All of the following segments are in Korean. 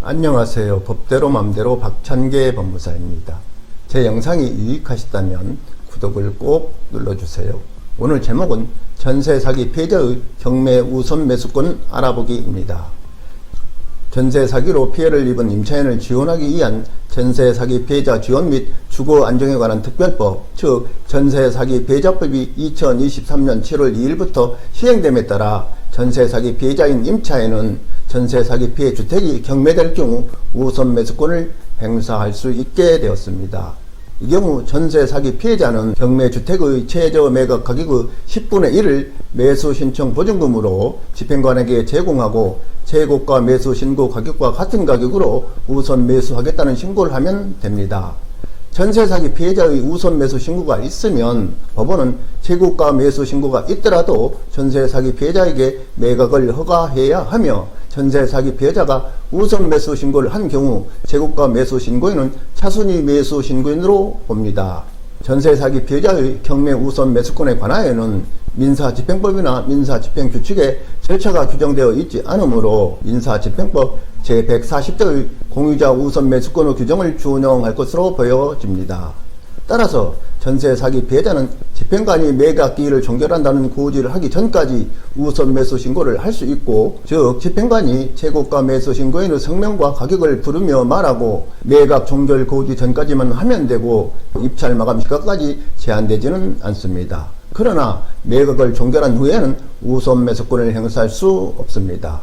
안녕하세요. 법대로 맘대로 박찬계 법무사입니다. 제 영상이 유익하셨다면 구독을 꼭 눌러주세요. 오늘 제목은 전세 사기 피해자의 경매 우선 매수권 알아보기입니다. 전세 사기로 피해를 입은 임차인을 지원하기 위한 전세 사기 피해자 지원 및 주거 안정에 관한 특별법, 즉 전세 사기 피해자법이 2023년 7월 2일부터 시행됨에 따라 전세 사기 피해자인 임차인은 전세 사기 피해 주택이 경매될 경우 우선 매수권을 행사할 수 있게 되었습니다. 이 경우 전세 사기 피해자는 경매 주택의 최저 매각 가격의 10분의 1을 매수 신청 보증금으로 집행관에게 제공하고 최고가 매수 신고 가격과 같은 가격으로 우선 매수하겠다는 신고를 하면 됩니다. 전세 사기 피해자의 우선 매수 신고가 있으면 법원은 최고가 매수 신고가 있더라도 전세 사기 피해자에게 매각을 허가해야 하며, 전세 사기 피해자가 우선 매수 신고를 한 경우 최고가 매수 신고인은 차순위 매수 신고인으로 봅니다. 전세 사기 피해자의 경매 우선 매수권에 관하여는 민사집행법이나 민사집행규칙에 절차가 규정되어 있지 않으므로 민사집행법 제140조의 공유자 우선 매수권의 규정을 준용할 것으로 보여집니다. 따라서 전세 사기 피해자는 집행관이 매각 기일을 종결한다는 고지를 하기 전까지 우선 매수 신고를 할 수 있고, 즉 집행관이 최고가 매수 신고인의 성명과 가격을 부르며 말하고 매각 종결 고지 전까지만 하면 되고 입찰 마감 시각까지 제한되지는 않습니다. 그러나 매각을 종결한 후에는 우선 매수권을 행사할 수 없습니다.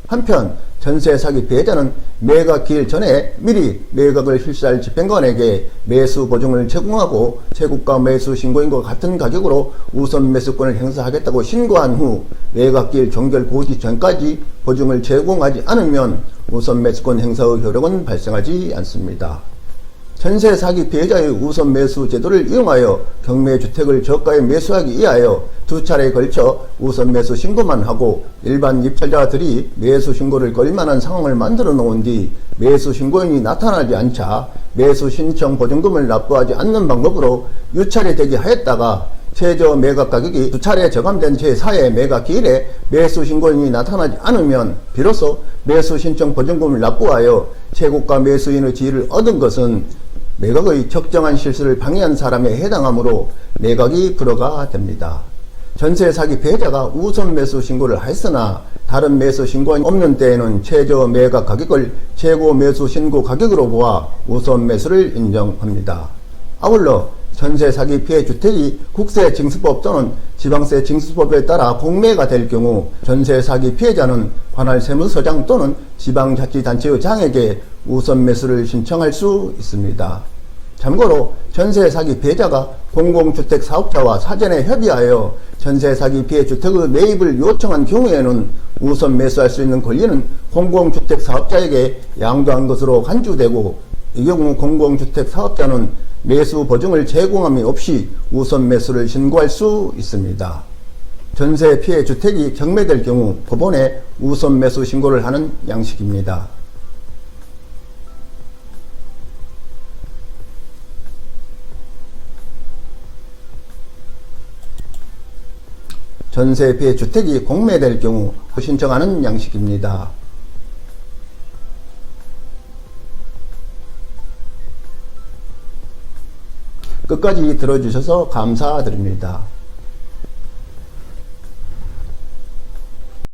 한편 전세 사기 피해자는 매각 기일 전에 미리 매각을 실시할 집행관에게 매수 보증을 제공하고 최고가 매수 신고인과 같은 가격으로 우선 매수권을 행사하겠다고 신고한 후 매각 기일 종결 고지 전까지 보증을 제공하지 않으면 우선 매수권 행사의 효력은 발생하지 않습니다. 전세 사기 피해자의 우선 매수 제도를 이용하여 경매 주택을 저가에 매수하기 위하여 두 차례에 걸쳐 우선 매수 신고만 하고 일반 입찰자들이 매수 신고를 걸 만한 상황을 만들어 놓은 뒤 매수 신고인이 나타나지 않자 매수 신청 보증금을 납부하지 않는 방법으로 유찰이 되게 하였다가 최저 매각 가격이 두 차례 저감된 제4회 매각 기일에 매수 신고인이 나타나지 않으면 비로소 매수 신청 보증금을 납부하여 최고가 매수인의 지위를 얻은 것은 매각의 적정한 실수를 방해한 사람에 해당하므로 매각이 불허가 됩니다. 전세 사기 피해자가 우선 매수 신고를 했으나 다른 매수 신고가 없는 때에는 최저 매각 가격을 최고 매수 신고 가격으로 보아 우선 매수를 인정합니다. 아울러 전세 사기 피해 주택이 국세징수법 또는 지방세 징수법에 따라 공매가 될 경우 전세 사기 피해자는 관할 세무서장 또는 지방자치단체의 장에게 우선 매수를 신청할 수 있습니다. 참고로 전세 사기 피해자가 공공주택 사업자와 사전에 협의하여 전세 사기 피해 주택의 매입을 요청한 경우에는 우선 매수할 수 있는 권리는 공공주택 사업자에게 양도한 것으로 간주되고, 이 경우 공공주택 사업자는 매수 보증을 제공함이 없이 우선 매수를 신고할 수 있습니다. 전세 피해 주택이 경매될 경우 법원에 우선 매수 신고를 하는 양식입니다. 전세 피해 주택이 공매될 경우 신청하는 양식입니다. 끝까지 들어주셔서 감사드립니다.